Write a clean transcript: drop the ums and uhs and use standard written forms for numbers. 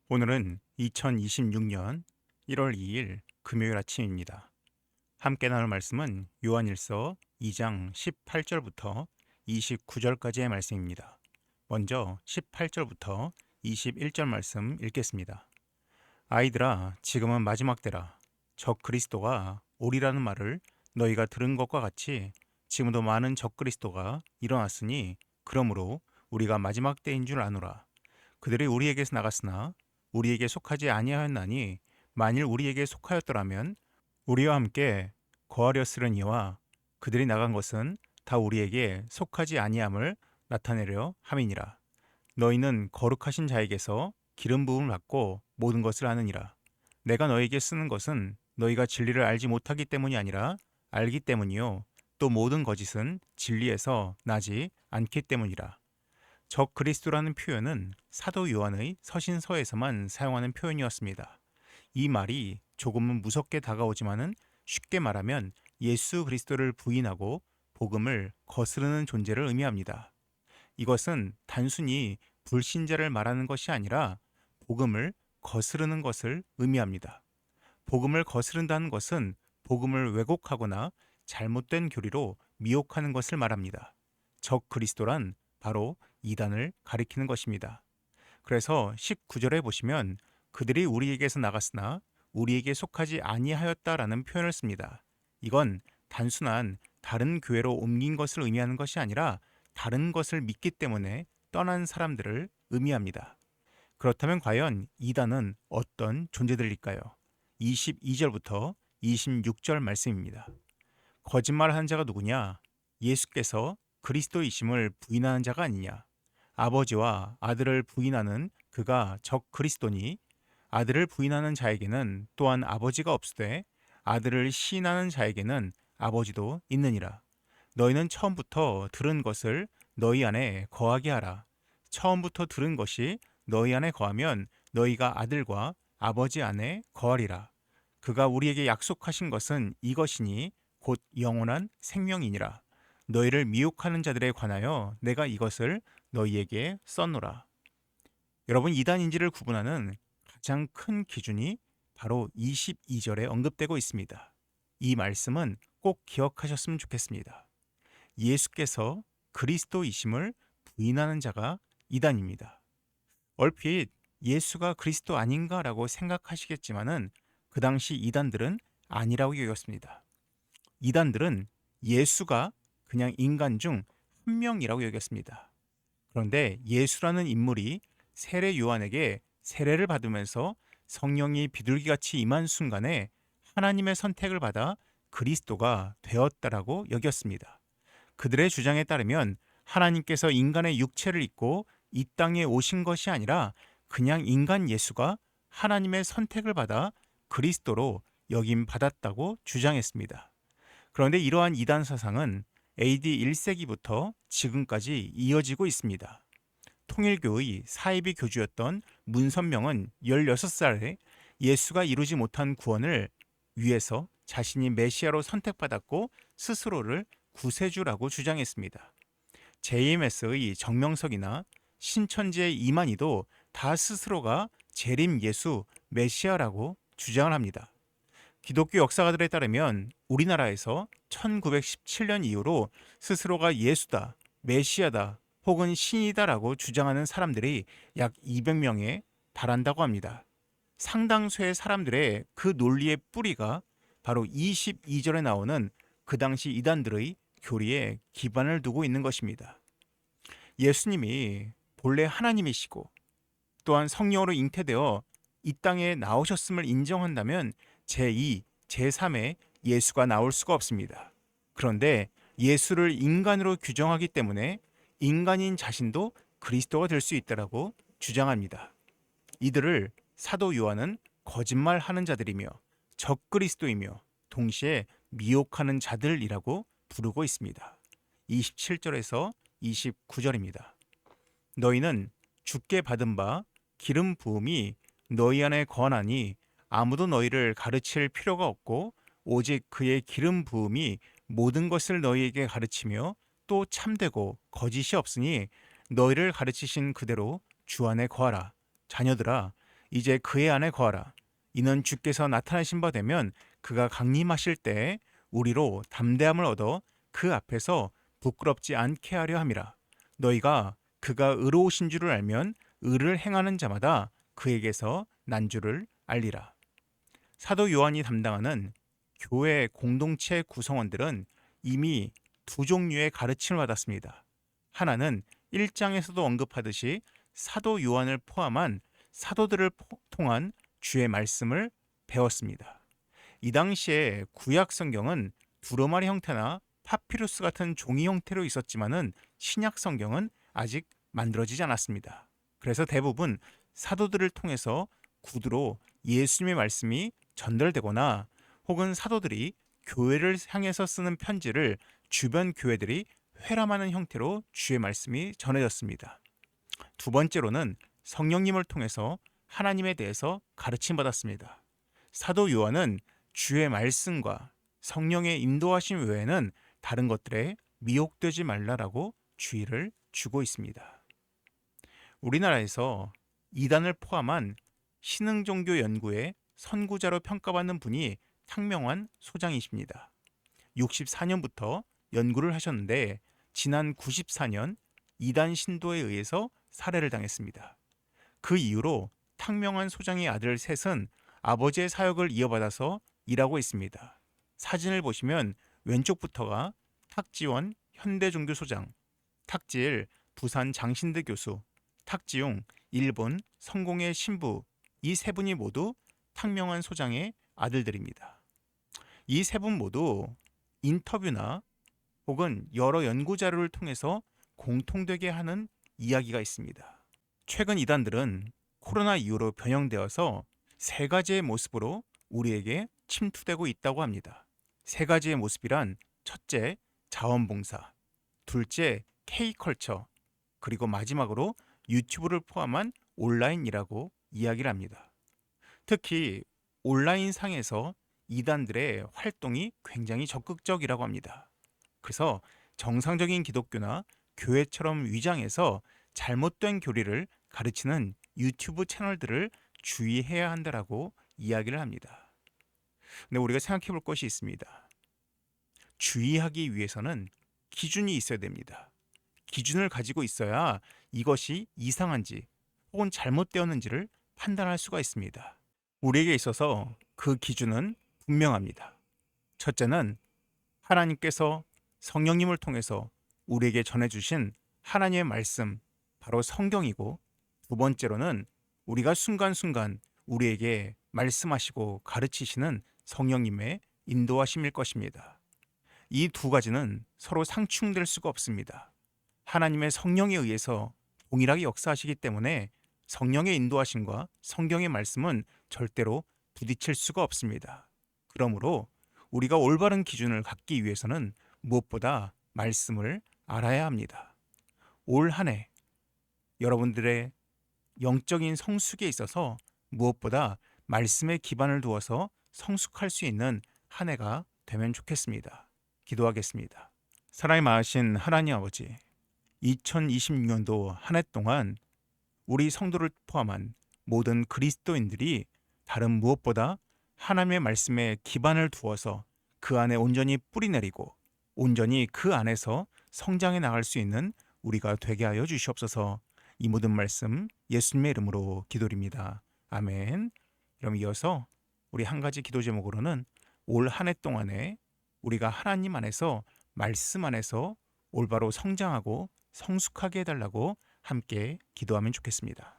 오늘은 2026년 1월 2일 금요일 아침입니다. 함께 나눌 말씀은 요한일서 2장 18절부터 29절까지의 말씀입니다. 먼저 18절부터 21절 말씀 읽겠습니다. 아이들아, 지금은 마지막 때라. 적 그리스도가 오리라는 말을 너희가 들은 것과 같이 지금도 많은 적 그리스도가 일어났으니 그러므로 우리가 마지막 때인 줄 아노라. 그들이 우리에게서 나갔으나 우리에게 속하지 아니하였나니 만일 우리에게 속하였더라면 우리와 함께 거하렸으려니와 그들이 나간 것은 다 우리에게 속하지 아니함을 나타내려 함이니라. 너희는 거룩하신 자에게서 기름 부음을 받고 모든 것을 아느니라. 내가 너희에게 쓰는 것은 너희가 진리를 알지 못하기 때문이 아니라 알기 때문이요 또 모든 거짓은 진리에서 나지 않기 때문이라. 적 그리스도라는 표현은 사도 요한의 서신서에서만 사용하는 표현이었습니다. 이 말이 조금은 무섭게 다가오지만은 쉽게 말하면 예수 그리스도를 부인하고 복음을 거스르는 존재를 의미합니다. 이것은 단순히 불신자를 말하는 것이 아니라 복음을 거스르는 것을 의미합니다. 복음을 거스른다는 것은 복음을 왜곡하거나 잘못된 교리로 미혹하는 것을 말합니다. 적 그리스도란 바로 이단을 가리키는 것입니다. 그래서 19절에 보시면 그들이 우리에게서 나갔으나 우리에게 속하지 아니하였다라는 표현을 씁니다. 이건 단순한 다른 교회로 옮긴 것을 의미하는 것이 아니라 다른 것을 믿기 때문에 떠난 사람들을 의미합니다. 그렇다면 과연 이단은 어떤 존재들일까요? 22절부터 26절 말씀입니다. 거짓말하는 자가 누구냐? 예수께서 그리스도이심을 부인하는 자가 아니냐? 아버지와 아들을 부인하는 그가 적 그리스도니 아들을 부인하는 자에게는 또한 아버지가 없으되 아들을 시인하는 자에게는 아버지도 있느니라. 너희는 처음부터 들은 것을 너희 안에 거하게 하라. 처음부터 들은 것이 너희 안에 거하면 너희가 아들과 아버지 안에 거하리라. 그가 우리에게 약속하신 것은 이것이니 곧 영원한 생명이니라. 너희를 미혹하는 자들에 관하여 내가 이것을 너희에게 썼노라. 여러분, 이단인지를 구분하는 가장 큰 기준이 바로 22절에 언급되고 있습니다. 이 말씀은 꼭 기억하셨으면 좋겠습니다. 예수께서 그리스도이심을 부인하는 자가 이단입니다. 얼핏 예수가 그리스도 아닌가라고 생각하시겠지만은 그 당시 이단들은 아니라고 여겼습니다. 이단들은 예수가 그냥 인간 중 한 명이라고 여겼습니다. 그런데 예수라는 인물이 세례 요한에게 세례를 받으면서 성령이 비둘기같이 임한 순간에 하나님의 선택을 받아 그리스도가 되었다라고 여겼습니다. 그들의 주장에 따르면 하나님께서 인간의 육체를 입고 이 땅에 오신 것이 아니라 그냥 인간 예수가 하나님의 선택을 받아 그리스도로 여김 받았다고 주장했습니다. 그런데 이러한 이단 사상은 AD 1세기부터 지금까지 이어지고 있습니다. 통일교의 사이비 교주였던 문선명은 16살에 예수가 이루지 못한 구원을 위해서 자신이 메시아로 선택받았고 스스로를 구세주라고 주장했습니다. JMS의 정명석이나 신천지의 이만희도 다 스스로가 재림 예수 메시아라고 주장을 합니다. 기독교 역사가들에 따르면 우리나라에서 1917년 이후로 스스로가 예수다, 메시아다, 혹은 신이다라고 주장하는 사람들이 약 200명에 달한다고 합니다. 상당수의 사람들의 그 논리의 뿌리가 바로 22절에 나오는 그 당시 이단들의 교리에 기반을 두고 있는 것입니다. 예수님이 본래 하나님이시고 또한 성령으로 잉태되어 이 땅에 나오셨음을 인정한다면 제2, 제3의 예수가 나올 수가 없습니다. 그런데 예수를 인간으로 규정하기 때문에 인간인 자신도 그리스도가 될 수 있다라고 주장합니다. 이들을 사도 요한은 거짓말하는 자들이며 적그리스도이며 동시에 미혹하는 자들이라고 부르고 있습니다. 27절에서 29절입니다. 너희는 주께 받은 바 기름 부음이 너희 안에 거하나니 아무도 너희를 가르칠 필요가 없고 오직 그의 기름 부음이 모든 것을 너희에게 가르치며 또 참되고 거짓이 없으니 너희를 가르치신 그대로 주 안에 거하라. 자녀들아, 이제 그의 안에 거하라. 이는 주께서 나타나신 바 되면 그가 강림하실 때에 우리로 담대함을 얻어 그 앞에서 부끄럽지 않게 하려 함이라. 너희가 그가 의로우신 줄을 알면 의를 행하는 자마다 그에게서 난 줄을 알리라. 사도 요한이 담당하는 교회 공동체 구성원들은 이미 두 종류의 가르침을 받았습니다. 하나는 1장에서도 언급하듯이 사도 요한을 포함한 사도들을 통한 주의 말씀을 배웠습니다. 이 당시에 구약 성경은 두루마리 형태나 파피루스 같은 종이 형태로 있었지만은 신약 성경은 아직 만들어지지 않았습니다. 그래서 대부분 사도들을 통해서 구두로 예수님의 말씀이 전달되거나 혹은 사도들이 교회를 향해서 쓰는 편지를 주변 교회들이 회람하는 형태로 주의 말씀이 전해졌습니다. 두 번째로는 성령님을 통해서 하나님에 대해서 가르침 받았습니다. 사도 요한은 주의 말씀과 성령의 인도하심 외에는 다른 것들에 미혹되지 말라라고 주의를 주고 있습니다. 우리나라에서 이단을 포함한 신흥 종교 연구의 선구자로 평가받는 분이 탕명환 소장이십니다. 64년부터 연구를 하셨는데 지난 94년 이단 신도에 의해서 살해를 당했습니다. 그 이후로 탕명환 소장의 아들 셋은 아버지의 사역을 이어받아서 일하고 있습니다. 사진을 보시면 왼쪽부터가 탁지원 현대종교 소장, 탁지일 부산 장신대 교수, 탁지용 일본 성공의 신부, 이 세 분이 모두 탕명환 소장의 아들들입니다. 이 세 분 모두 인터뷰나 혹은 여러 연구 자료를 통해서 공통되게 하는 이야기가 있습니다. 최근 이단들은 코로나 이후로 변형되어서 세 가지의 모습으로 우리에게 침투되고 있다고 합니다. 세 가지의 모습이란 첫째, 자원봉사, 둘째, K컬처, 그리고 마지막으로 유튜브를 포함한 온라인이라고 이야기를 합니다. 특히 온라인 상에서 이단들의 활동이 굉장히 적극적이라고 합니다. 그래서 정상적인 기독교나 교회처럼 위장해서 잘못된 교리를 가르치는 유튜브 채널들을 주의해야 한다라고 이야기를 합니다. 근데 우리가 생각해 볼 것이 있습니다. 주의하기 위해서는 기준이 있어야 됩니다. 기준을 가지고 있어야 이것이 이상한지 혹은 잘못되었는지를 판단할 수가 있습니다. 우리에게 있어서 그 기준은 분명합니다. 첫째는 하나님께서 성령님을 통해서 우리에게 전해주신 하나님의 말씀, 바로 성경이고, 두 번째로는 우리가 순간순간 우리에게 말씀하시고 가르치시는 성령님의 인도하심일 것입니다. 이 두 가지는 서로 상충될 수가 없습니다. 하나님의 성령에 의해서 동일하게 역사하시기 때문에 성령의 인도하심과 성경의 말씀은 절대로 부딪힐 수가 없습니다. 그러므로 우리가 올바른 기준을 갖기 위해서는 무엇보다 말씀을 알아야 합니다. 올 한 해 여러분들의 영적인 성숙에 있어서 무엇보다 말씀에 기반을 두어서 성숙할 수 있는 한 해가 되면 좋겠습니다. 기도하겠습니다. 사랑이 많으신 하나님 아버지, 2026년도 한 해 동안 우리 성도를 포함한 모든 그리스도인들이 다른 무엇보다 하나님의 말씀에 기반을 두어서 그 안에 온전히 뿌리내리고 온전히 그 안에서 성장해 나갈 수 있는 우리가 되게 하여 주시옵소서. 이 모든 말씀 예수님의 이름으로 기도드립니다. 아멘. 그럼 이어서 우리 한 가지 기도 제목으로는 올 한 해 동안에 우리가 하나님 안에서 말씀 안에서 올바로 성장하고 성숙하게 해달라고 함께 기도하면 좋겠습니다.